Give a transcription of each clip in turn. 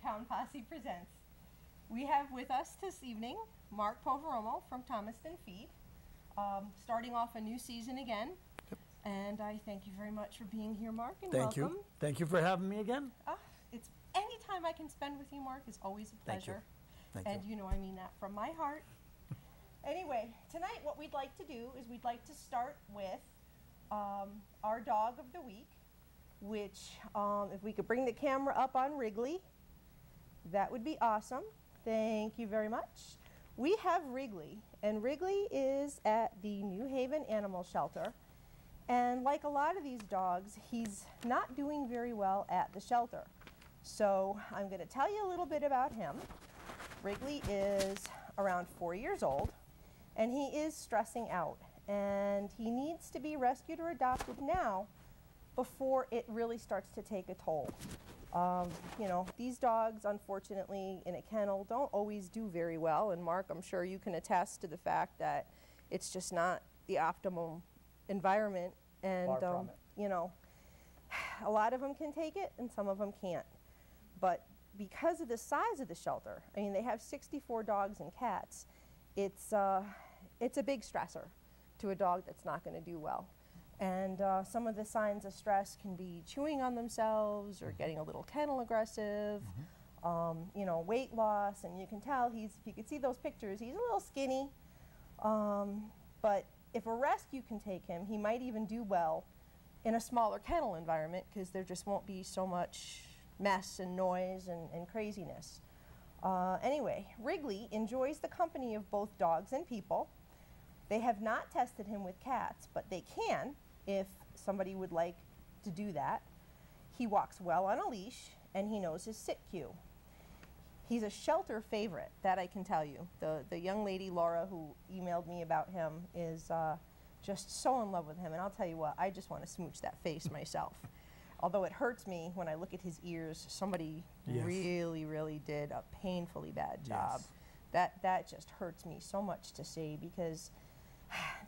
Pound Posse presents. We have with us this evening Mark Poveromo from Thomaston Feed, starting off a new season again. Yep. And I thank you very much for being here, Mark, and Thank welcome. you. Thank you for having me again. It's any time I can spend with you, Mark, is always a pleasure. Thank you. And you know I mean that from my heart. Anyway, tonight what we'd like to do is we'd like to start with our dog of the week, which if we could bring the camera up on Wrigley, that would be awesome. Thank you very much. We have Wrigley, and Wrigley is at the New Haven Animal Shelter. And like a lot of these dogs, he's not doing very well at the shelter. So I'm going to tell you a little bit about him. Wrigley is around 4 years old, and he is stressing out. And he needs to be rescued or adopted now before it really starts to take a toll. You know, these dogs, unfortunately, in a kennel don't always do very well. And Mark, I'm sure you can attest to the fact that it's just not the optimal environment. And, you know, a lot of them can take it and some of them can't. But because of the size of the shelter, I mean, they have 64 dogs and cats, it's a big stressor to a dog that's not going to do well. And some of the signs of stress can be chewing on themselves or getting a little kennel aggressive, you know, weight loss. And you can tell if you could see those pictures, he's a little skinny. But if a rescue can take him, he might even do well in a smaller kennel environment because there just won't be so much mess and noise and craziness. Anyway, Wrigley enjoys the company of both dogs and people. They have not tested him with cats, but they can if somebody would like to do that. He walks well on a leash, and he knows his sit cue. He's a shelter favorite, that I can tell you. The young lady, Laura, who emailed me about him is just so in love with him. And I'll tell you what, I just want to smooch that face myself. Although it hurts me when I look at his ears, somebody really, really did a painfully bad job. That just hurts me so much to see because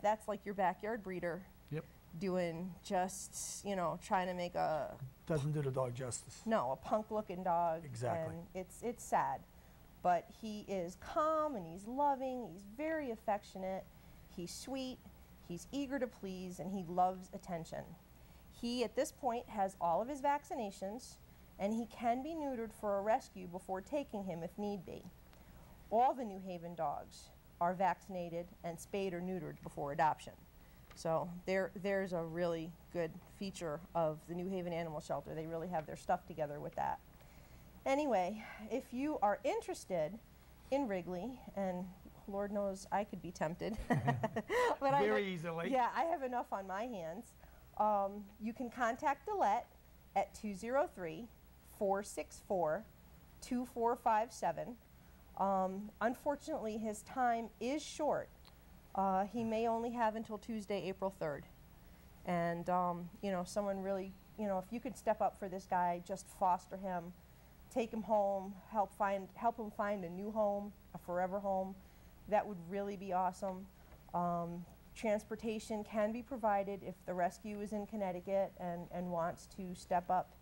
that's like your backyard breeder doing just, you know, trying to make a... Doesn't do the dog justice. No, a punk-looking dog. Exactly. And it's sad. But he is calm and he's loving, he's very affectionate, he's sweet, he's eager to please, and he loves attention. He, at this point, has all of his vaccinations, and he can be neutered for a rescue before taking him if need be. All the New Haven dogs are vaccinated and spayed or neutered before adoption. So there's a really good feature of the New Haven Animal Shelter. They really have their stuff together with that. Anyway, if you are interested in Wrigley, and Lord knows I could be tempted. But Very easily. Yeah, I have enough on my hands. You can contact Dilette at 203-464-2457. Unfortunately, his time is short. He may only have until Tuesday, April 3rd. And, you know, someone really, you know, if you could step up for this guy, just foster him, take him home, help him find a new home, a forever home, that would really be awesome. Transportation can be provided if the rescue is in Connecticut and wants to step up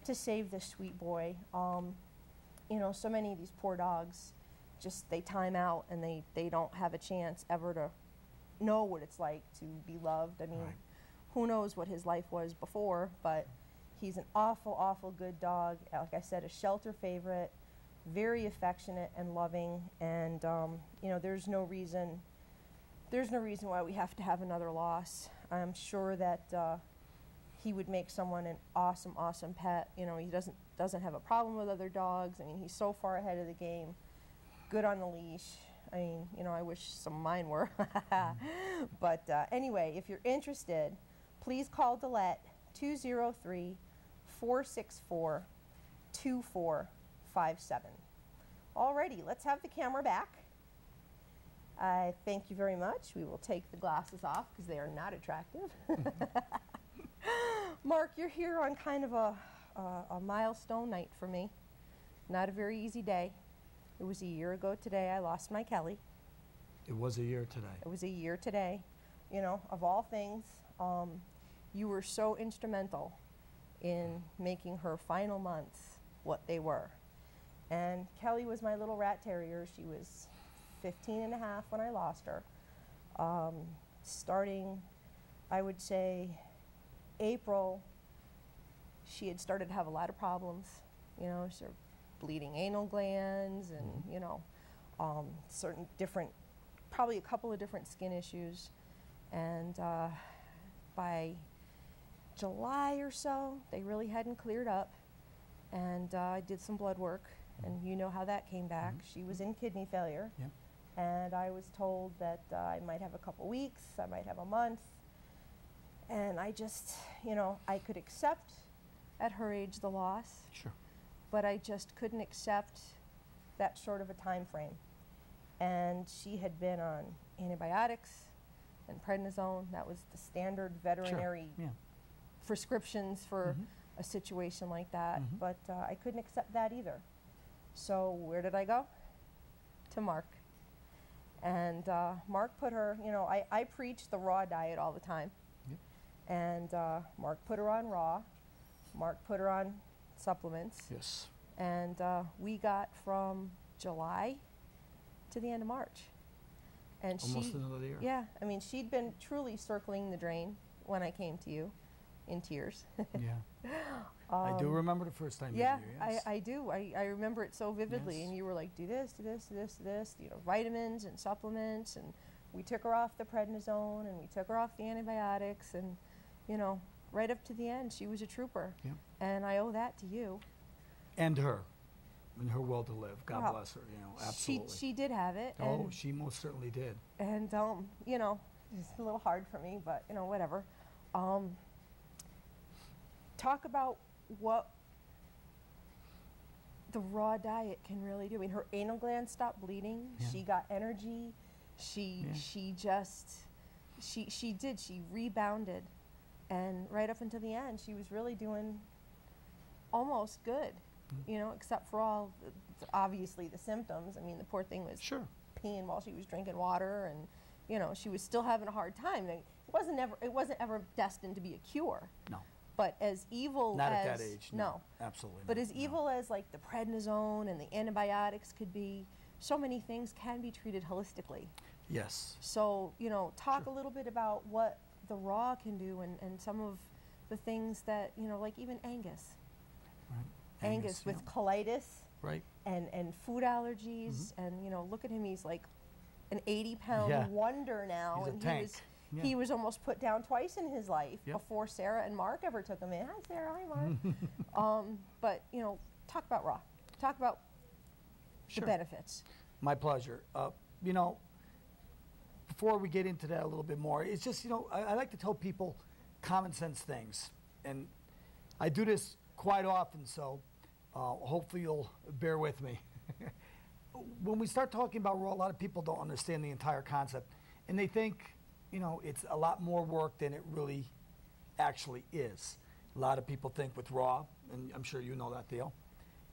to save this sweet boy. You know, so many of these poor dogs, just they time out and they don't have a chance ever to know what it's like to be loved. I mean, who knows what his life was before, but he's an awful, awful good dog. Like I said, a shelter favorite, very affectionate and loving, and you know, there's no reason why we have to have another loss. I'm sure that he would make someone an awesome, awesome pet. You know, he doesn't have a problem with other dogs. I mean, he's so far ahead of the game. Good on the leash. I mean, you know, I wish some of mine were. But anyway, if you're interested, please call Dilette 203-464-2457. Alrighty, let's have the camera back. I thank you very much. We will take the glasses off because they are not attractive. Mark, you're here on kind of a milestone night for me. Not a very easy day. It was a year ago today I lost my Kelly. It was a year today. It was a year today. You know, of all things, you were so instrumental in making her final months what they were. And Kelly was my little rat terrier. She was 15 and a half when I lost her. Starting, I would say, April, she had started to have a lot of problems. You know, she had bleeding anal glands and, you know, certain different, probably a couple of different skin issues. And by July or so, they really hadn't cleared up. And I did some blood work, and you know how that came back. She was in kidney failure. Yeah. And I was told that I might have a couple weeks, I might have a month. And I just, you know, I could accept at her age the loss, Sure. but I just couldn't accept that short of a time frame. And she had been on antibiotics and prednisone. That was the standard veterinary Yeah. prescriptions for a situation like that. But I couldn't accept that either. So where did I go? To Mark. And Mark put her, you know, I preach the raw diet all the time. Yep. And Mark put her on raw. Mark put her on supplements. Yes. And we got from July to the end of March. And Almost another year. yeah, I mean, she'd been truly circling the drain when I came to you in tears. Yeah. I do remember the first time Yeah, meeting you, yes. I do. I remember it so vividly. Yes. And you were like, do this, do this, do this, do this, you know, vitamins and supplements. And we took her off the prednisone and we took her off the antibiotics. And, you know, right up to the end, she was a trooper. Yeah. And I owe that to you. And her. And her will to live. God Well, bless her, you know, absolutely. She did have it. Oh, and she most certainly did. And, you know, it's a little hard for me, but, you know, whatever. Talk about what the raw diet can really do. I mean, her anal glands stopped bleeding. Yeah. She got energy. She rebounded. And right up until the end, she was really doing almost good, you know, except for all, obviously, the symptoms. I mean, the poor thing was Sure. peeing while she was drinking water, and, you know, she was still having a hard time. It wasn't ever destined to be a cure. No. But as evil Not as at that age. no, Absolutely but not, as no. evil as like the prednisone and the antibiotics could be, so many things can be treated holistically. Yes. So, you know, talk Sure. a little bit about what the raw can do and some of the things that, you know, like even Angus. Right. Angus with yeah. colitis Right. and food allergies, and, you know, look at him, he's like an 80-pound Yeah. wonder now. He's a and tank. Yeah. he was almost put down twice in his life Yep. before Sarah and Mark ever took him in. Hi, Sarah. Hi, Mark. But, you know, talk about raw. Talk about Sure. the benefits. My pleasure. You know, before we get into that a little bit more, it's just, you know, I like to tell people common sense things. And I do this quite often, so hopefully you'll bear with me. When we start talking about raw, a lot of people don't understand the entire concept. And they think, you know, it's a lot more work than it really actually is. A lot of people think with raw, and I'm sure you know that deal,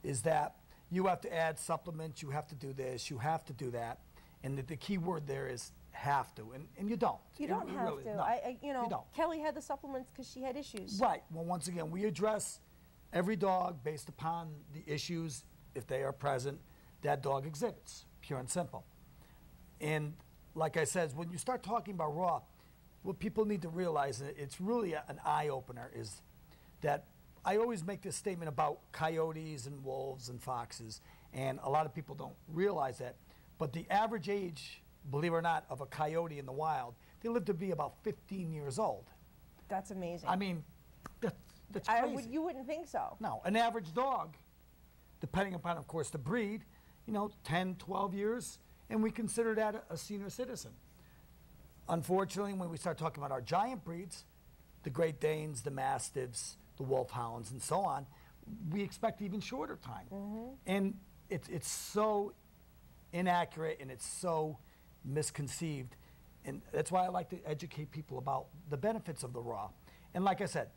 is that you have to add supplements, you have to do this, you have to do that. And the key word there is have to, and you don't. You don't You have really- to. no, You know, you don't. Kelly had the supplements because she had issues. Right. Well, once again, we address every dog based upon the issues, if they are present, that dog exhibits, pure and simple. And like I said, when you start talking about raw, what people need to realize, and it's really an eye-opener, is that I always make this statement about coyotes and wolves and foxes, and a lot of people don't realize that. But the average age, believe it or not, of a coyote in the wild, they live to be about 15 years old. That's amazing. I mean, that's crazy. You wouldn't think so. No, an average dog, depending upon, of course, the breed, you know, 10, 12 years, and we consider that a senior citizen. Unfortunately, when we start talking about our giant breeds, the Great Danes, the Mastiffs, the Wolfhounds, and so on, we expect even shorter time. And it's so inaccurate and it's so misconceived. And that's why I like to educate people about the benefits of the raw. And like I said,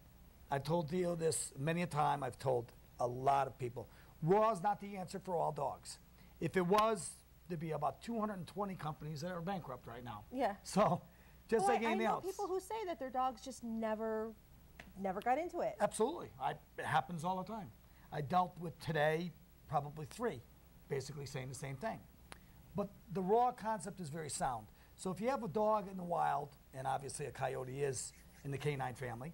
I've told Theo this many a time. I've told a lot of people, raw is not the answer for all dogs. If it was, there'd be about 220 companies that are bankrupt right now. Yeah. So, just Well, like anything I know else. people who say that their dogs just never got into it. Absolutely. It happens all the time. I dealt with today probably 3 basically saying the same thing. But the raw concept is very sound. So if you have a dog in the wild, and obviously a coyote is in the canine family,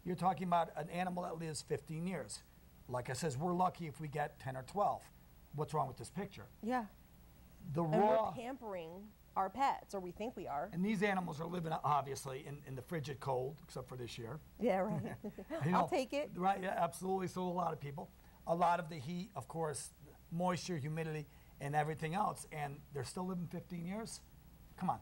you're talking about an animal that lives 15 years. Like I says, we're lucky if we get 10 or 12. What's wrong with this picture? Yeah. The And raw, we're pampering our pets, or we think we are. and these animals are living obviously in the frigid cold, except for this year. Yeah, right. You know, I'll take it. Right, yeah, absolutely. So a lot of people. A lot of the heat, of course, moisture, humidity, and everything else, and they're still living 15 years? Come on.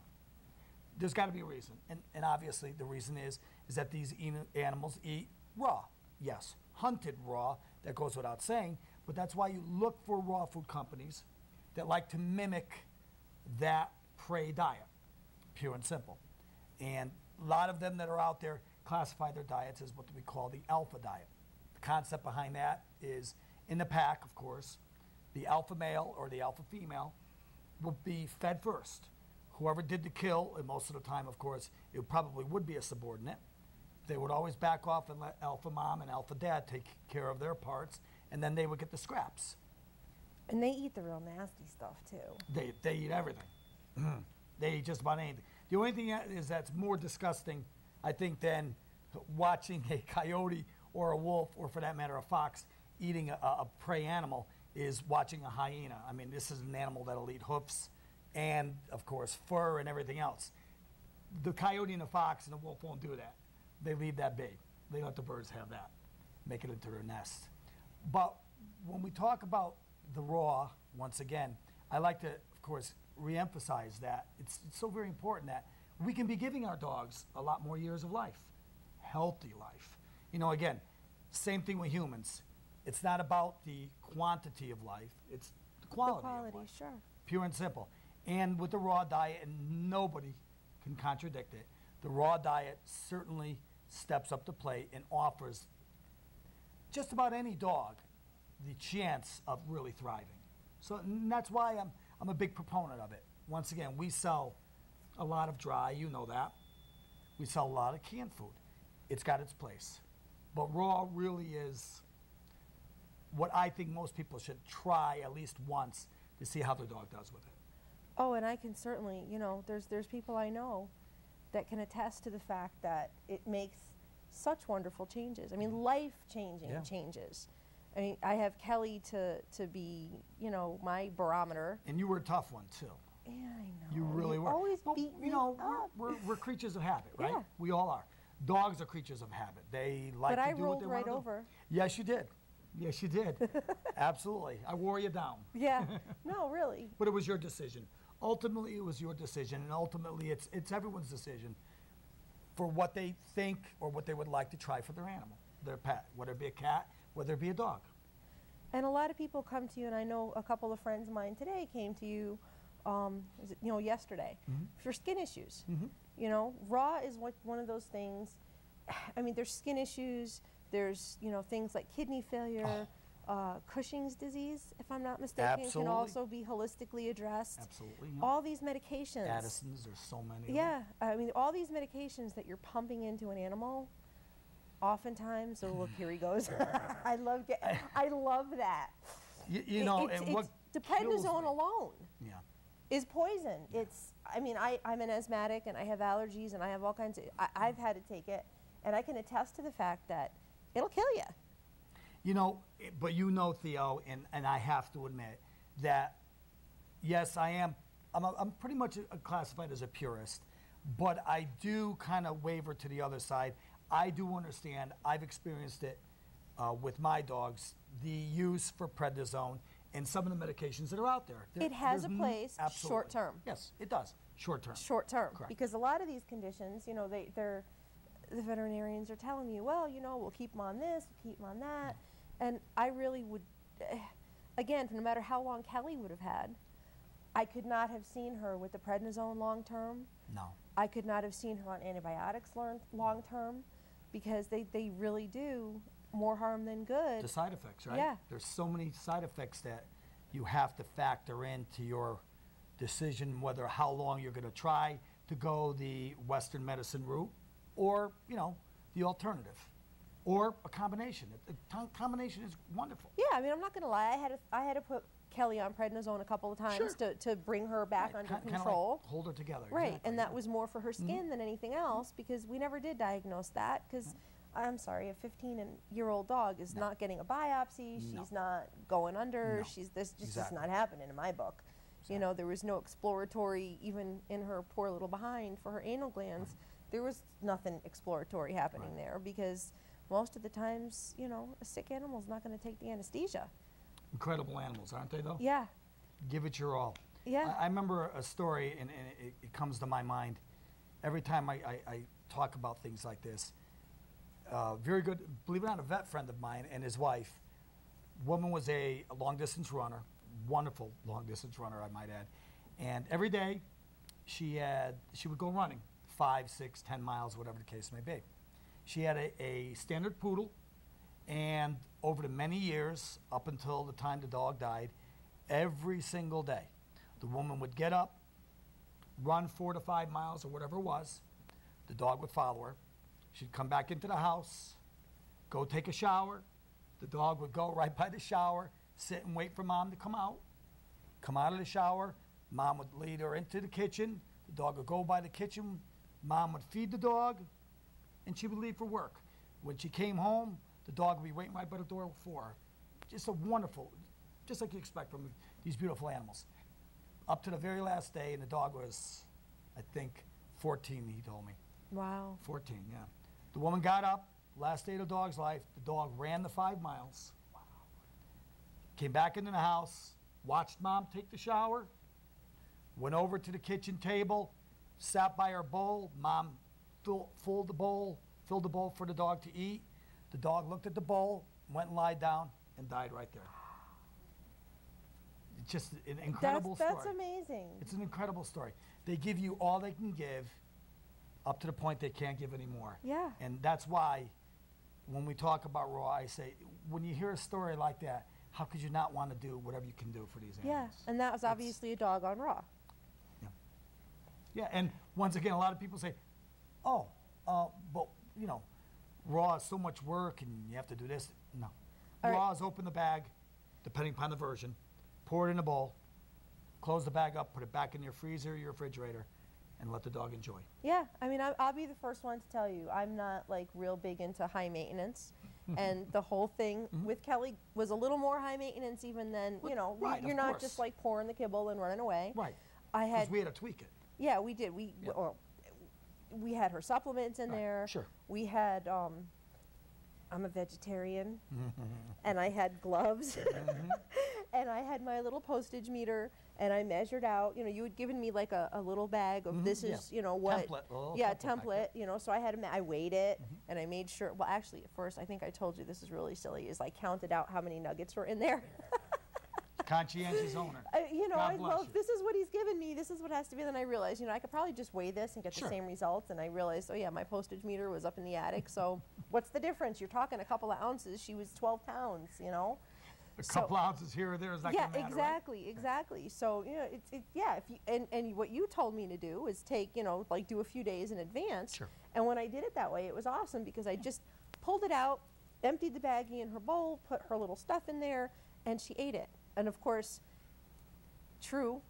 There's got to be a reason. And obviously the reason is that these animals eat raw. Yes, hunted raw, that goes without saying, but that's why you look for raw food companies that like to mimic that prey diet, pure and simple. And a lot of them that are out there classify their diets as what we call the alpha diet. The concept behind that is, in the pack, of course, the alpha male or the alpha female will be fed first. Whoever did the kill, and most of the time, of course, it probably would be a subordinate. They would always back off and let alpha mom and alpha dad take care of their parts, and then they would get the scraps. And they eat the real nasty stuff, too. They eat everything. They eat just about anything. The only thing that's more disgusting, I think, than watching a coyote or a wolf, or for that matter, a fox, eating a prey animal, is watching a hyena. I mean, this is an animal that'll eat hoofs and, of course, fur and everything else. The coyote and the fox and the wolf won't do that. They leave that be. They let the birds have that, make it into their nest. But when we talk about the raw, once again, I like to, of course, reemphasize that it's so very important that we can be giving our dogs a lot more years of life, healthy life. You know, again, same thing with humans. It's not about the quantity of life, it's the quality of life. Sure. Pure and simple. And with the raw diet, and nobody can contradict it, the raw diet certainly steps up to plate and offers just about any dog the chance of really thriving. So and that's why I'm a big proponent of it. Once again, we sell a lot of dry, you know that. We sell a lot of canned food. It's got its place. But raw really is what I think most people should try at least once to see how their dog does with it. Oh, and I can certainly, you know, there's people I know that can attest to the fact that it makes such wonderful changes. I mean, life-changing changes. I mean, I have Kelly to be, you know, my barometer. And you were a tough one, too. Yeah, I know. You really were. Always but, beat me you know, up. we're creatures of habit, right? Yeah. We all are. Dogs are creatures of habit. They like But to I do what they want rolled to right do. over. Yes, you did. Yes, you did. Absolutely. I wore you down. Yeah. No, really. But it was your decision. Ultimately, it was your decision, and ultimately, it's everyone's decision for what they think or what they would like to try for their animal, their pet, whether it be a cat, whether it be a dog. And a lot of people come to you, and I know a couple of friends of mine today came to you, yesterday, for skin issues. You know, raw is one of those things. I mean, there's skin issues. There's, you know, things like kidney failure, Cushing's disease, if I'm not mistaken, Absolutely. can also be holistically addressed. Absolutely. Yeah. All these medications. Addison's, there's so many of them. Yeah, I mean, all these medications that you're pumping into an animal, oftentimes, oh look, here he goes. I love that. You know, and what the kills prednisone me- alone Yeah. is poison. It's, I mean, I'm an asthmatic and I have allergies and I have all kinds of, I've had to take it, and I can attest to the fact that it'll kill you. You know, but you know, Theo, and I have to admit that, yes, I'm pretty much classified as a purist, but I do kind of waver to the other side. I do understand, I've experienced it with my dogs, the use for prednisone and some of the medications that are out there. It has a place absolutely. short term. Yes, it does, short term. Short term. Correct. Because a lot of these conditions, you know, the veterinarians are telling you, well, you know, we'll keep them on this, we'll keep them on that. And I really would, again, no matter how long Kelly would have had, I could not have seen her with the prednisone long term. No. I could not have seen her on antibiotics long term, because they really do more harm than good. The side effects, right? Yeah. There's so many side effects that you have to factor into your decision whether how long you're going to try to go the Western medicine route or, you know, the alternative. Or a combination. The combination is wonderful. Yeah, I mean, I'm not going to lie. I had to put Kelly on prednisone a couple of times to bring her back under Kinda control. like hold her together. Right, Exactly, and that was more for her skin than anything else, because we never did diagnose that, because I'm sorry, a 15-year-old dog is not getting a biopsy, she's not going under, this just is not happening in my book. You know, there was no exploratory, even in her poor little behind for her anal glands, there was nothing exploratory happening there, because most of the times, you know, a sick animal is not going to take the anesthesia. Incredible animals, aren't they, though? Yeah. Give it your all. Yeah. I remember a story, and it comes to my mind every time I talk about things like this. Very good, believe it or not, a vet friend of mine and his wife. Woman was a long-distance runner, wonderful long-distance runner, I might add. And every day, she would go running, 5, 6, 10 miles, whatever the case may be. She had a standard poodle, and over the many years, up until the time the dog died, every single day, the woman would get up, run 4 to 5 miles or whatever it was. The dog would follow her. She'd come back into the house, go take a shower. The dog would go right by the shower, sit and wait for mom to come out. Come out of the shower, mom would lead her into the kitchen. The dog would go by the kitchen. Mom would feed the dog, and she would leave for work. When she came home, the dog would be waiting right by the door for her. Just a wonderful, just like you expect from these beautiful animals. Up to the very last day, and the dog was, I think, 14, he told me. Wow. 14, yeah. The woman got up, last day of the dog's life, the dog ran the 5 miles. Wow. Came back into the house, watched mom take the shower, went over to the kitchen table, sat by her bowl. Mom filled the bowl for the dog to eat. The dog looked at the bowl, went and lied down, and died right there. It's just an incredible story. That's amazing. It's an incredible story. They give you all they can give up to the point they can't give anymore. Yeah. And that's why when we talk about raw, I say, when you hear a story like that, how could you not want to do whatever you can do for these animals? Yeah, and that was obviously a dog on raw. Yeah. Yeah, and once again, a lot of people say, oh, but, you know, raw is so much work and you have to do this. No. Raw is open the bag, depending upon the version, pour it in a bowl, close the bag up, put it back in your freezer or your refrigerator, and let the dog enjoy. Yeah, I mean, I'll be the first one to tell you, I'm not like real big into high maintenance. And the whole thing with Kelly was a little more high maintenance even than, you know, you're not just like pouring the kibble and running away. Right. Because we had to tweak it. Yeah, we did. We had her supplements in there. Sure. We had, I'm a vegetarian, and I had gloves, and I had my little postage meter, and I measured out, you know, you had given me like a little bag of this is, you know, what. Template, you know, so I had, I weighed it, and I made sure, well, actually, at first, I think I told you this is really silly, is I counted out how many nuggets were in there. Conscientious owner. You know, well, this is what he's given me, this is what has to be, then I realized, you know, I could probably just weigh this and get the same results, and I realized, oh yeah, my postage meter was up in the attic, so what's the difference? You're talking a couple of ounces, she was 12 pounds, you know? A couple ounces here or there is not going to matter, exactly, right? exactly. So, you know, if you, and what you told me to do is take, you know, like do a few days in advance. Sure. And when I did it that way, it was awesome because I just pulled it out, emptied the baggie in her bowl, put her little stuff in there, and she ate it. And of course, true,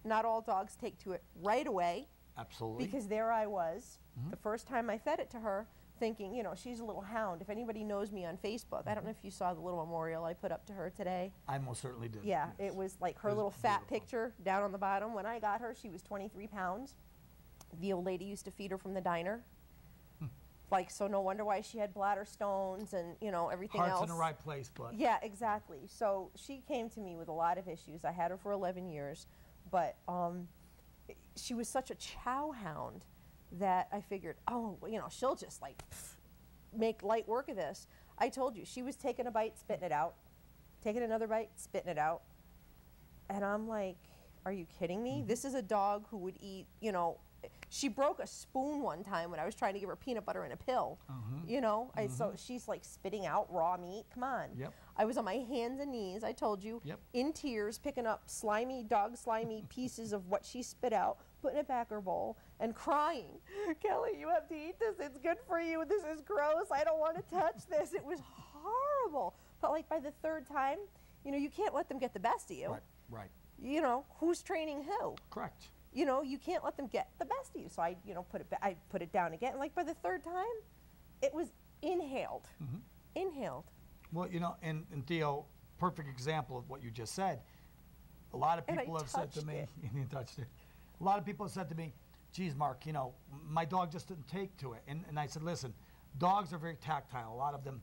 not all dogs take to it right away. Absolutely. Because there I was, the first time I fed it to her, thinking, you know, she's a little hound. If anybody knows me on Facebook, I don't know if you saw the little memorial I put up to her today. I most certainly did. Yeah, yes. it was like her little fat picture down on the bottom. When I got her, she was 23 pounds. The old lady used to feed her from the diner. Like, so no wonder why she had bladder stones and, you know, everything else. Heart's in the right place, but. Yeah, exactly. So she came to me with a lot of issues. I had her for 11 years, but she was such a chow hound that I figured, oh, you know, she'll just like make light work of this. I told you, she was taking a bite, spitting it out, taking another bite, spitting it out. And I'm like, are you kidding me? This is a dog who would eat, you know, she broke a spoon one time when I was trying to give her peanut butter in a pill, you know, so she's like spitting out raw meat. Come on. Yep. I was on my hands and knees, I told you, in tears, picking up slimy pieces of what she spit out, putting it back her bowl, and crying. Kelly, you have to eat this. It's good for you. This is gross. I don't want to touch this. It was horrible. But like by the third time, you know, you can't let them get the best of you. Right. Right. You know, who's training who? Correct. You know, you can't let them get the best of you. So I, you know, I put it down again. Like by the third time, it was inhaled. Inhaled. Well, you know, and Theo, perfect example of what you just said. A lot of people have said to me, and you touched it. A lot of people have said to me, geez, Mark, you know, my dog just didn't take to it. And I said, listen, dogs are very tactile. A lot of them,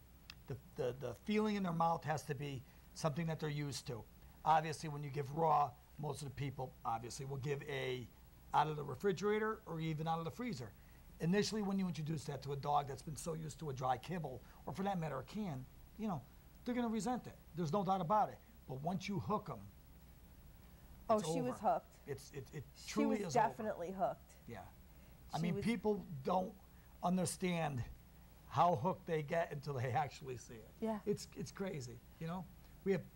the feeling in their mouth has to be something that they're used to. Obviously, when you give raw, most of the people obviously will give out of the refrigerator or even out of the freezer. Initially, when you introduce that to a dog that's been so used to a dry kibble, or for that matter, a can, you know, they're going to resent it. There's no doubt about it. But once you hook them, oh, she was hooked. It truly is She was definitely hooked. Yeah. I mean, people don't understand how hooked they get until they actually see it. Yeah. It's crazy, you know?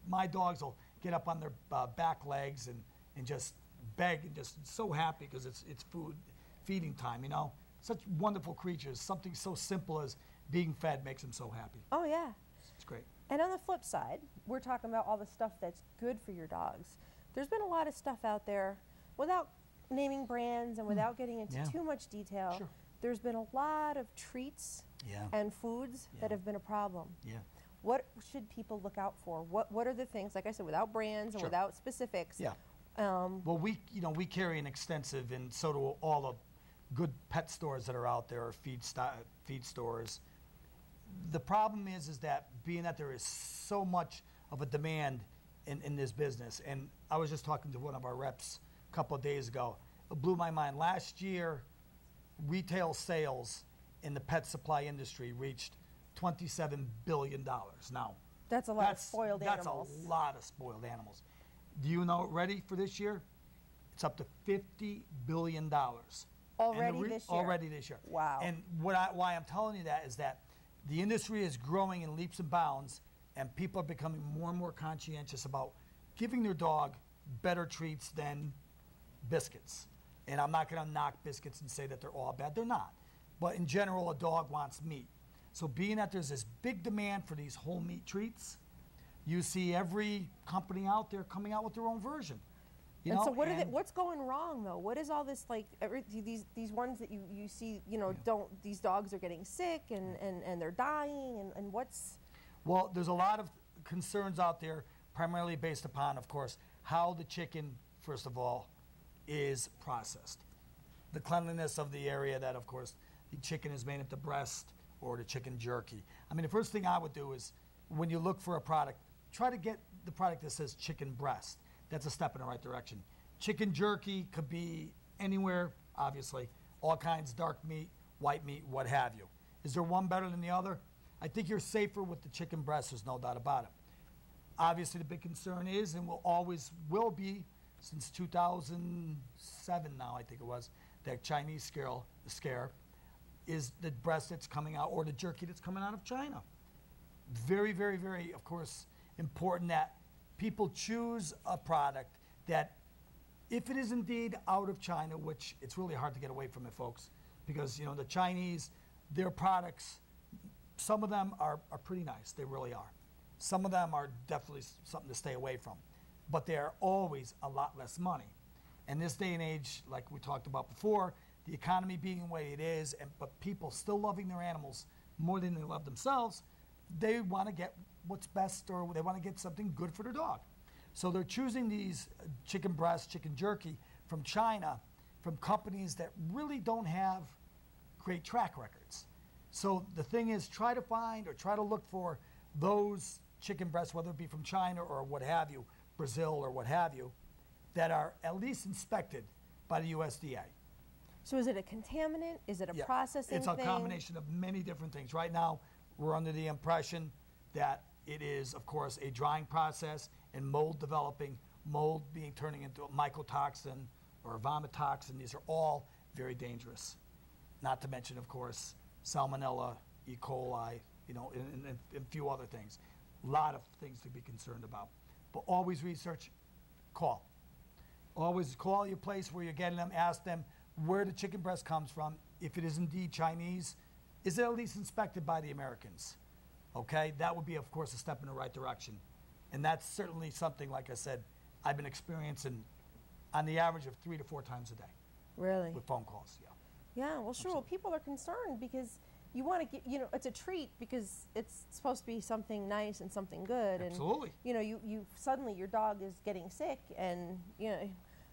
My dogs will get up on their back legs and just beg and just so happy because it's feeding time, you know? Such wonderful creatures. Something so simple as being fed makes them so happy. Oh, yeah. It's great. And on the flip side, we're talking about all the stuff that's good for your dogs. There's been a lot of stuff out there, without naming brands and without getting into too much detail, Sure. There's been a lot of treats and foods that have been a problem. Yeah. What should people look out for? What are the things, like I said, without brands and without specifics? Yeah. Well, we carry an extensive, and so do all the good pet stores that are out there, or feed stores. The problem is that being that there is so much of a demand in this business, and I was just talking to one of our reps a couple of days ago. It blew my mind. Last year, retail sales in the pet supply industry reached $27 billion. Now, that's a lot of spoiled animals. That's a lot of spoiled animals. Do you know, ready for this year? It's up to $50 billion. Already this year? Already this year. Wow. And why I'm telling you that is that the industry is growing in leaps and bounds, and people are becoming more and more conscientious about giving their dog better treats than biscuits. And I'm not going to knock biscuits and say that they're all bad. They're not. But in general, a dog wants meat. So being that there's this big demand for these whole meat treats, you see every company out there coming out with their own version. You know? So what's going wrong though? What is all this, like these ones that you see, you know, these dogs are getting sick and they're dying and what's? Well, there's a lot of concerns out there, primarily based upon, of course, how the chicken, first of all, is processed. The cleanliness of the area that, of course, the chicken is made into breast or the chicken jerky. I mean, the first thing I would do is when you look for a product, try to get the product that says chicken breast. That's a step in the right direction. Chicken jerky could be anywhere, obviously, all kinds, dark meat, white meat, what have you. Is there one better than the other? I think you're safer with the chicken breast, there's no doubt about it. Obviously, the big concern is, and will be, since 2007 now, I think it was, that Chinese scare, is the breast that's coming out, or the jerky that's coming out of China. Very, very, very, of course, important that people choose a product that, if it is indeed out of China, which it's really hard to get away from it, folks, because, you know, the Chinese, their products, some of them are pretty nice. They really are. Some of them are definitely something to stay away from. But they are always a lot less money. In this day and age, like we talked about before, the economy being the way it is, but people still loving their animals more than they love themselves, they want to get what's best, or they want to get something good for their dog. So they're choosing these chicken breast, chicken jerky from China, from companies that really don't have great track records. So the thing is, try to find or try to look for those chicken breasts, whether it be from China or what have you, Brazil or what have you, that are at least inspected by the USDA. So is it a contaminant? Is it a processing thing? It's a thing? combination of many different things. Right now, we're under the impression that it is, of course, a drying process and mold developing, mold turning into a mycotoxin or a vomitoxin. These are all very dangerous. Not to mention, of course, salmonella, E. coli, you know, and a few other things. A lot of things to be concerned about. But always research, call. Always call your place where you're getting them, ask them where the chicken breast comes from. If it is indeed Chinese, is it at least inspected by the Americans? Okay, that would be, of course, a step in the right direction. And that's certainly something, like I said, I've been experiencing on the average of 3 to 4 times a day Really? with phone calls. Yeah. Yeah, well, sure. Well, people are concerned because you want to get, it's a treat because it's supposed to be something nice and something good. Absolutely. And, you suddenly your dog is getting sick and,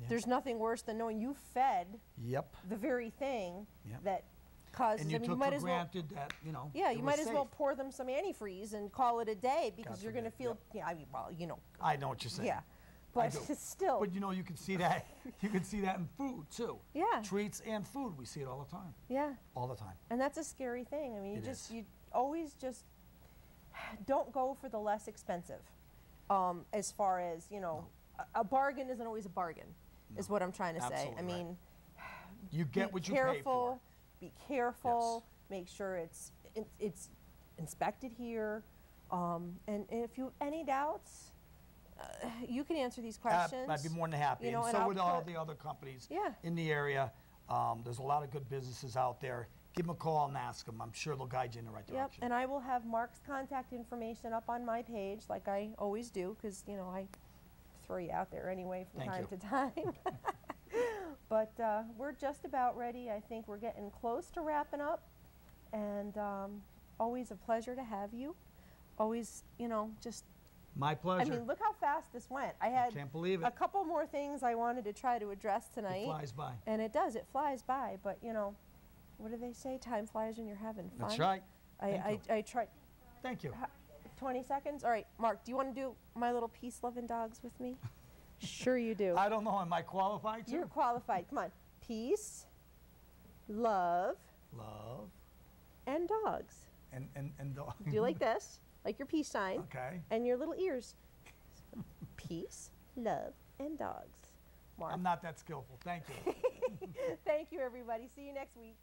there's nothing worse than knowing you fed Yep. the very thing Yep. that causes, And you took might for as well, granted that, yeah, it you was might as well safe. pour them some antifreeze and call it a day because God you're going to forbid, feel, I mean, well, I know what you're saying. yeah. I But do. still, But you can see that. You can see that in food too. Yeah. Treats and food, we see it all the time. yeah. All the time. And that's a scary thing. I mean, It is. you always just don't go for the less expensive. As far as, a bargain isn't always a bargain, is what I'm trying to say. Absolutely I right. mean, You get what you pay careful, for. be careful, make sure it's inspected here. And if you have any doubts, you can answer these questions. I'd be more than happy. And and so I'll would all put- the other companies Yeah. in the area. There's a lot of good businesses out there. Give them a call and ask them. I'm sure they'll guide you in the right Yep, direction. and I will have Mark's contact information up on my page, like I always do, because I throw you out there anyway from Thank time you. to time. But we're just about ready. I think we're getting close to wrapping up, and always a pleasure to have you. Always, just. My pleasure. I mean, look how fast this went. I had Can't believe it. a couple more things I wanted to try to address tonight. It flies by. And it does. It flies by. But what do they say? Time flies when you're having fun. That's right. I tried. Thank you. 20 seconds? All right, Mark, do you want to do My Little Peace, Love, and Dogs with me? Sure you do. I don't know. Am I qualified to? You're qualified. Come on. Peace, love, Love and dogs. and dog. Do you like this? Like your peace sign. Okay. And your little ears. Peace, love, and dogs. Mark. I'm not that skillful. Thank you. Thank you, everybody. See you next week.